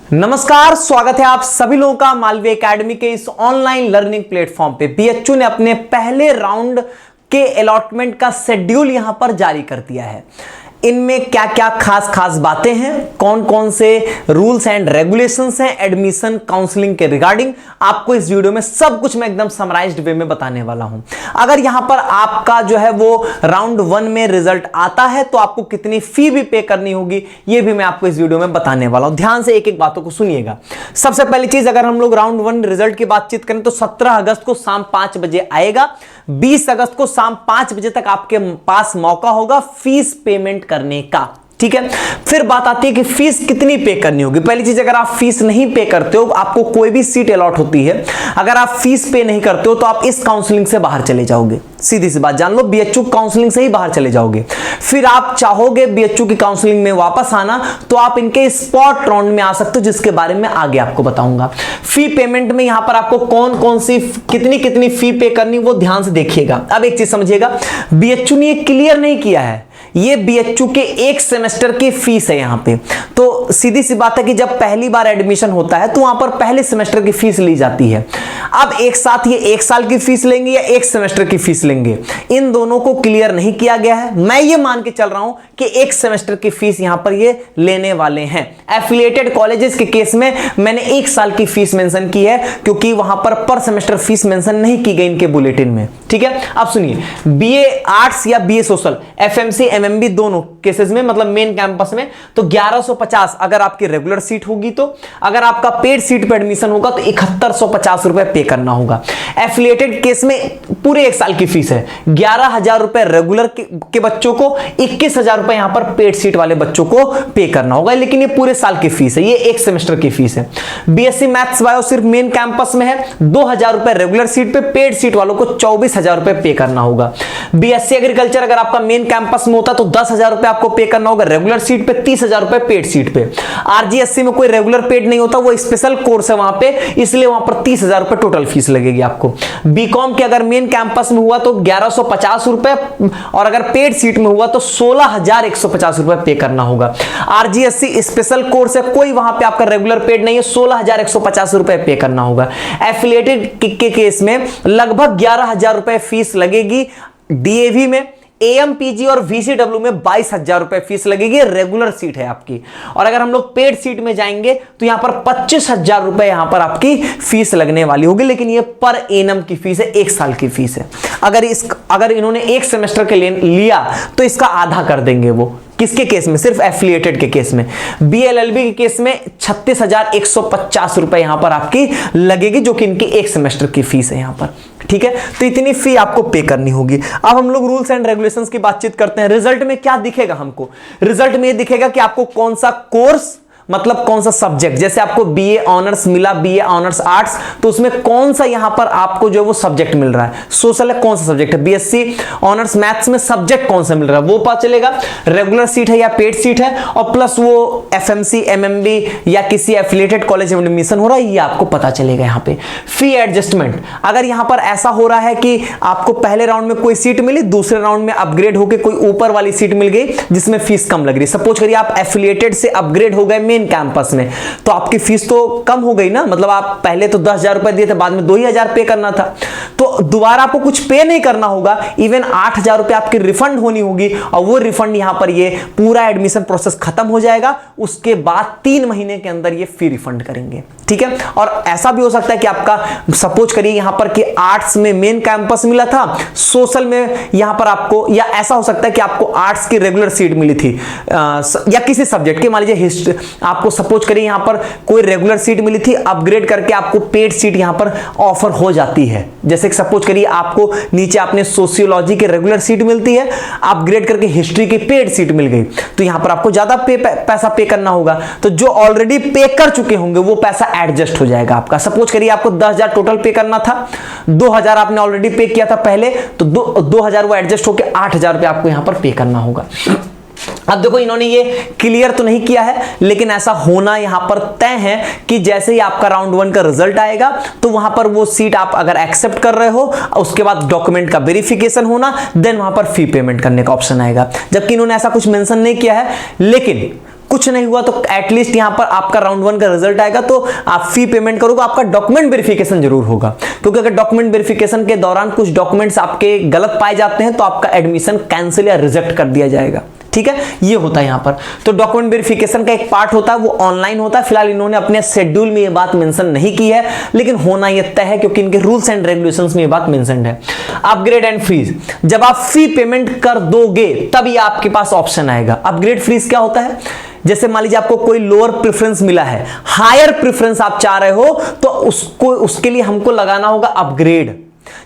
नमस्कार, स्वागत है आप सभी लोगों का मालवीय एकेडमी के इस ऑनलाइन लर्निंग प्लेटफॉर्म पे। बीएचयू ने अपने पहले राउंड के अलॉटमेंट का शेड्यूल यहां पर जारी कर दिया है। इनमें क्या क्या खास बातें हैं, कौन कौन से रूल्स एंड रेगुलेशंस हैं एडमिशन काउंसलिंग के रिगार्डिंग, आपको इस वीडियो में सब कुछ मैं एकदम समराइज्ड वे में बताने वाला हूं। अगर यहां पर आपका जो है वो राउंड 1 में रिजल्ट आता है तो आपको कितनी फी भी पे करनी होगी ये भी मैं आपको इस वीडियो में बताने वाला हूं। ध्यान से एक एक बातों को सुनिएगा। सबसे पहली चीज, अगर हम लोग राउंड 1 रिजल्ट की बातचीत करें तो 17 अगस्त को शाम 5 बजे आएगा। 20 अगस्त को शाम 5 बजे तक आपके पास मौका होगा फीस पेमेंट करने का। ठीक है, फिर बात आती है कि फीस कितनी पे करनी होगी। पहली चीज, अगर आप फीस नहीं पे करते हो, आपको कोई भी सीट अलॉट होती है, अगर आप फीस पे नहीं करते हो तो आप इस काउंसलिंग से बाहर चले जाओगे। सीधी सी बात जान लो, बीएचयू काउंसलिंग से ही बाहर चले जाओगे। फिर आप चाहोगे बीएचयू की काउंसलिंग में वापस आना तो आप इनके स्पॉट राउंड में आ सकते हो, जिसके बारे में आगे आपको बताऊंगा। फी पेमेंट में यहां पर आपको कौन कौन सी कितनी फी पे करनी वो ध्यान से देखिएगा। अब एक चीज समझिएगा, बीएचयू ने ये क्लियर नहीं किया है, ये बीएचयू के एक सेमेस्टर की फीस है यहां पे। तो सीधी सी बात है कि जब पहली बार एडमिशन होता है तो वहां पर पहले सेमेस्टर की फीस ली जाती है। अब एक साथ ये 1 साल की फीस लेंगे या 1 सेमेस्टर की फीस लेंगे, इन दोनों को क्लियर नहीं किया गया है। मैं ये मान के चल रहा हूं कि 1 सेमेस्टर की फीस यहां पर ये लेने वाले हैं। एफिलिएटेड कॉलेजेस के केस में मैंने 1 साल की फीस मेंशन की है, क्योंकि वहां पर सेमेस्टर फीस मेंशन नहीं की गई इनके बुलेटिन में। ठीक है, अब सुनिए, बीए आर्ट्स या बीए सोशल, एफएमसी एमएमबी दोनों केसेस में, मतलब मेन कैंपस में, तो 1150 अगर आपकी रेगुलर सीट होगी तो, अगर आपका पेड सीट पे एडमिशन होगा तो 7150 रुपए पे करना होगा। एफिलिएटेड केस में पूरे 1 साल की फीस है 11,000 रुपए रेगुलर के बच्चों को, 21,000 रुपए यहां पर पेड सीट वाले बच्चों को पे करना होगा। लेकिन ये पूरे साल की फीस है, ये 1 सेमेस्टर की फीस है। बीएससी मैथ्स बायो सिर्फ मेन कैंपस में है, 2,000 रुपए रेगुलर सीट पे, पेड सीट वालों को 24,000 रुपए पे करना होगा। बीएससी एग्रीकल्चर अगर आपका मेन कैंपस में होता तो 10,000 रुपए आपको पे करना होगा रेगुलर सीट पे, 30,000 रुपए पेड सीट पे। आरजीएससी में कोई रेगुलर पेड नहीं होता, वो स्पेशल कोर्स है वहां पे, इसलिए वहां पर 30,000 रुपए टोटल फीस लगेगी आपको। बीकॉम के अगर मेन कैंपस में हुआ तो 1150 रुपए, और अगर पेड सीट में हुआ तो 16,150 रुपए पे करना होगा। आरजीएससी स्पेशल कोर्स है, कोई वहां पे आपका रेगुलर पेड नहीं है, 16,150 रुपए पे करना होगा। एफिलिएटेड के केस में लगभग 11,000 रुपए फीस लगेगी। डीएवी में, एएमपीजी और वीसीडब्ल्यू में 22,000 रुपए फीस लगेगी, रेगुलर सीट है आपकी। और अगर हम लोग पेड सीट में जाएंगे तो यहां पर 25,000 रुपए यहां पर आपकी फीस लगने वाली होगी। लेकिन ये पर एनम की फीस है, 1 साल की फीस है। अगर इन्होंने 1 सेमेस्टर के लिए लिया तो इसका आधा कर देंगे वो। किसके केस में? सिर्फ एफिलिएटेड के केस में। बीएलएलबी के केस में 36,150 रुपए यहां पर आपकी लगेगी, जो कि इनकी 1 सेमेस्टर की फीस है यहां पर। ठीक है, तो इतनी फी आपको पे करनी होगी। अब हम लोग रूल्स एंड रेगुलेशंस की बातचीत करते हैं। रिजल्ट में क्या दिखेगा हमको? रिजल्ट में ये दिखेगा कि आपको कौन सा कोर्स, मतलब कौन सा सब्जेक्ट, जैसे आपको बीए ऑनर्स मिला, बीए ऑनर्स आर्ट्स, तो उसमें कौन सा यहां पर आपको जो है वो सब्जेक्ट मिल रहा है। सोशल है, कौन सा सब्जेक्ट है। बीएससी ऑनर्स मैथ्स में सब्जेक्ट कौन सा मिल रहा है वो पता चलेगा। रेगुलर सीट है या पेड सीट है, और प्लस वो एफएमसी एमएमबी या किसी एफिलिएटेड कॉलेज में एडमिशन हो रहा है, ये आपको पता चलेगा यहां पे। फी एडजस्टमेंट, अगर यहां पर ऐसा हो रहा है कि आपको पहले राउंड में कोई सीट मिली, दूसरे राउंड में अपग्रेड होकर कोई ऊपर वाली सीट मिल गई जिसमें फीस कम लग रही, सपोज करिए आप एफिलिएटेड से अपग्रेड हो गए कैंपस में, तो आपकी फीस तो कम हो गई ना। मतलब आप पहले तो 10,000 रुपए दिए थे, बाद में 2,000 पे करना था, तो दोबारा आपको कुछ पे नहीं करना होगा। इवन 8,000 रुपए आपकी रिफंड होनी होगी, और वो रिफंड यहां पर ये पूरा एडमिशन प्रोसेस खत्म हो जाएगा, उसके बाद 3 महीने के अंदर ये फी रिफंड करेंगे। ठीक है, और ऐसा भी हो सकता है कि आपका सपोज करिए यहां पर कि आर्ट्स में मेन कैंपस मिला था, सोशल में यहां पर आपको, या ऐसा हो सकता है कि आपको आर्ट्स की रेगुलर सीट मिली थी या किसी सब्जेक्ट की, मान लीजिए हिस्ट्री, आपको सपोज करिए यहां पर कोई रेगुलर सीट मिली थी, अपग्रेड करके आपको पेड सीट यहां पर ऑफर हो जाती है। जैसे सपोज करिए आपको नीचे आपने सोशियोलॉजी की रेगुलर सीट मिलती है, अपग्रेड करके हिस्ट्री की पेड सीट मिल गई, तो यहां पर आपको ज्यादा पैसा पे करना होगा। तो जो ऑलरेडी पे कर चुके होंगे वो पैसा एडजस्ट हो जाएगा आपका। सपोज करिए आपको 10,000 टोटल पे करना था, 2,000 आपने ऑलरेडी पे किया था पहले, तो 2,000 वो एडजस्ट होकर 8,000 रुपए आपको यहां पर पे करना होगा। अब देखो, इन्होंने ये क्लियर तो नहीं किया है, लेकिन ऐसा होना यहां पर तय है कि जैसे ही आपका राउंड 1 का रिजल्ट आएगा तो वहां पर वो सीट आप अगर एक्सेप्ट कर रहे हो, उसके बाद डॉक्यूमेंट का वेरिफिकेशन होना, देन वहां पर फी पेमेंट करने का ऑप्शन आएगा। जबकि इन्होंने ऐसा कुछ मेंशन नहीं किया है, लेकिन कुछ नहीं हुआ तो एटलीस्ट यहां पर आपका राउंड 1 का रिजल्ट आएगा तो आप फी पेमेंट करोगे, आपका डॉक्यूमेंट वेरिफिकेशन जरूर होगा, क्योंकि अगर डॉक्यूमेंट वेरिफिकेशन के दौरान कुछ डॉक्यूमेंट्स आपके गलत पाए जाते हैं तो आपका एडमिशन कैंसिल या रिजेक्ट कर दिया जाएगा। ठीक है, ये होता है यहां पर। तो डॉक्यूमेंट वेरिफिकेशन का एक पार्ट होता है, वो ऑनलाइन होता है। फिलहाल इन्होंने अपने शेड्यूल में ये बात मेंशन नहीं की है, लेकिन होना ये तय है क्योंकि इनके रूल्स एंड रेगुलेशंस में ये बात मेंशन है। अपग्रेड एंड फ्रीज, जब आप फी पेमेंट कर दोगे तब ये आपके पास ऑप्शन आएगा। अपग्रेड फ्रीज क्या होता है? जैसे मान लीजिए आपको कोई लोअर प्रेफरेंस मिला है, हायर प्रेफरेंस आप चाह रहे हो, तो उसके लिए हमको लगाना होगा अपग्रेड।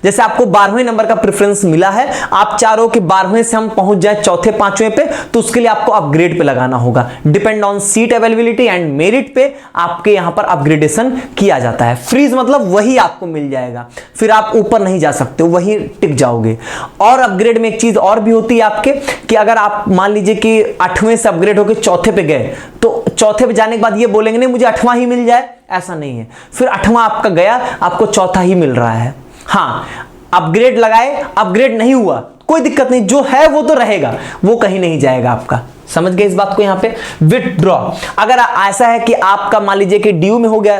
जैसे आपको 12वें नंबर का प्रेफरेंस मिला है, आप चाह रहे हो कि 12वें से हम पहुंच जाए चौथे 5वें पे, तो उसके लिए आपको अपग्रेड पे लगाना होगा। Depend on seat availability and merit पे आपके यहां पर अपग्रेडेशन किया जाता है। फ्रीज मतलब वही आपको मिल जाएगा, फिर आप ऊपर नहीं जा सकते, वही टिक जाओगे। और अपग्रेड में एक चीज और भी होती है आपके, कि अगर आप मान लीजिए कि 8वें से अपग्रेड होकर चौथे पे गए, तो चौथे पे जाने के बाद ये बोलेंगे नहीं मुझे 8वां ही मिल जाए, ऐसा नहीं है। फिर 8वां आपका गया, आपको चौथा ही मिल रहा है। हाँ, अपग्रेड लगाए, अपग्रेड नहीं हुआ, कोई दिक्कत नहीं, जो है वो तो रहेगा, वो कहीं नहीं जाएगा आपका। समझ गए इस बात को? यहां पे विथड्रॉ, अगर ऐसा है कि आपका मान लीजिए कि ड्यू में हो गया,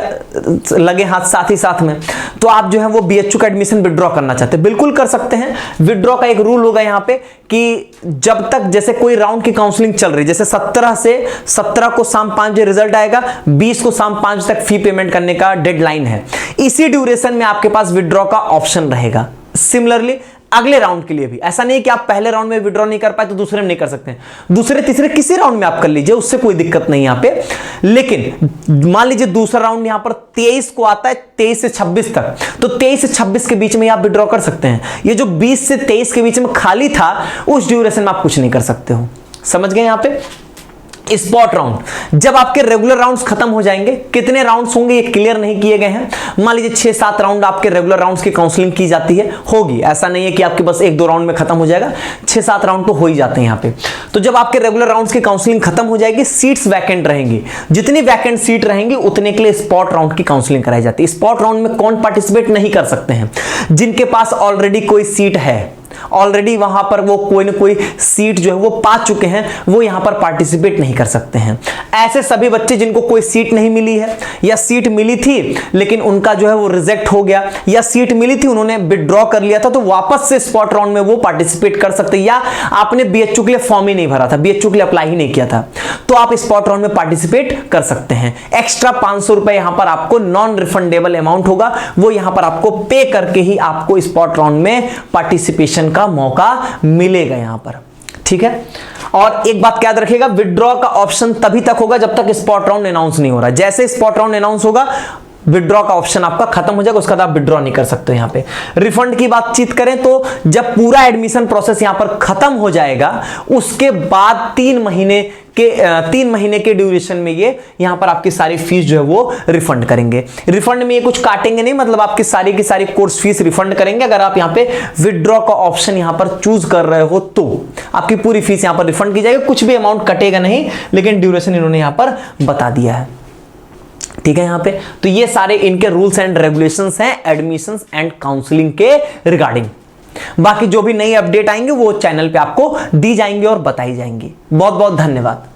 लगे हाथ साथ ही साथ में, तो आप जो है वो बीएचयू का एडमिशन विथड्रॉ करना चाहते हैं, बिल्कुल कर सकते हैं। विथड्रॉ का एक रूल होगा यहां पे कि जब तक जैसे कोई राउंड की काउंसलिंग चल रही, जैसे 17 को शाम 5 बजे रिजल्ट आएगा, 20 को शाम 5 तक फी पेमेंट करने का डेडलाइन है, इसी ड्यूरेशन में आपके पास विथड्रॉ का ऑप्शन रहेगा। सिमिलरली अगले राउंड के लिए भी ऐसा नहीं कि आप पहले राउंड में विड्रॉ नहीं कर पाए तो दूसरे में नहीं कर सकते हैं, दूसरे तीसरे किसी राउंड में आप कर लीजिए, उससे कोई दिक्कत नहीं यहां पे। लेकिन मान लीजिए दूसरा राउंड यहां पर 23 को आता है, 23 से 26 तक, तो 23 से 26 के बीच में आप विड्रॉ कर सकते हैं। ये जो 20 से 23 के बीच में खाली था, उस ड्यूरेशन में आप कुछ नहीं कर सकते हो। समझ गए? यहां पे स्पॉट राउंड, जब आपके रेगुलर राउंड्स खत्म हो जाएंगे, कितने राउंड्स होंगे ये क्लियर नहीं किए गए हैं, मान लीजिए 6-7 राउंड आपके रेगुलर राउंड्स की काउंसलिंग की जाती है, होगी, ऐसा नहीं है कि आपके बस 1-2 राउंड में खत्म हो जाएगा, 6-7 राउंड तो हो ही जाते हैं यहाँ पे। तो जब आपके रेगुलर राउंड्स की काउंसलिंग खत्म हो जाएगी, सीट्स वैकेंट रहेंगी, जितनी वैकेंट सीट रहेंगी उतने के लिए स्पॉट राउंड की काउंसलिंग कराई जाती है। स्पॉट राउंड में कौन पार्टिसिपेट नहीं कर सकते हैं? जिनके पास ऑलरेडी कोई सीट है, ऑलरेडी वहां पर वो कोई ना कोई सीट जो है वो पा चुके हैं, वो यहां पर पार्टिसिपेट नहीं कर सकते हैं। ऐसे सभी बच्चे जिनको कोई सीट नहीं मिली है, या सीट मिली थी लेकिन उनका जो है वो रिजेक्ट हो गया, या सीट मिली थी उन्होंने विथड्रॉ कर लिया था, तो वापस से स्पॉट राउंड में वो पार्टिसिपेट कर सकते हैं। या आपने बीएचयू के लिए फॉर्म ही नहीं भरा था, बीएचयू के लिए अप्लाई ही नहीं किया था, तो आप स्पॉट राउंड में पार्टिसिपेट कर सकते हैं। एक्स्ट्रा 500 रुपए यहां पर आपको नॉन रिफंडेबल अमाउंट होगा, वो यहां पर आपको पे करके ही आपको स्पॉट राउंड में पार्टिसिपेशन का मौका मिलेगा यहां पर। ठीक है, और एक बात याद रखिएगा, विथड्रॉ का ऑप्शन तभी तक होगा जब तक स्पॉट राउंड अनाउंस नहीं हो रहा। जैसे स्पॉट राउंड अनाउंस होगा, विथड्रॉ का ऑप्शन आपका खत्म हो जाएगा, उसके बाद आप विथड्रॉ नहीं कर सकते। यहां पे रिफंड की बातचीत करें तो जब पूरा एडमिशन प्रोसेस यहां पर खत्म हो जाएगा, उसके बाद 3 महीने के ड्यूरेशन में ये यहां पर आपकी सारी फीस जो है वो रिफंड करेंगे। रिफंड में ये कुछ काटेंगे नहीं, मतलब आपकी सारी की सारी कोर्स फीस रिफंड करेंगे। अगर आप यहां पे विथड्रॉ का ऑप्शन यहां पर चूज कर रहे हो तो आपकी पूरी फीस यहां पर रिफंड की जाएगी, कुछ भी अमाउंट कटेगा नहीं, लेकिन ड्यूरेशन इन्होंने यहां पर बता दिया है। ठीक है, यहां पे तो ये सारे इनके रूल्स एंड रेगुलेशंस हैं एडमिशंस एंड काउंसलिंग के रिगार्डिंग। बाकी जो भी नई अपडेट आएंगे वो चैनल पे आपको दी जाएंगी और बताई जाएंगी। बहुत बहुत धन्यवाद।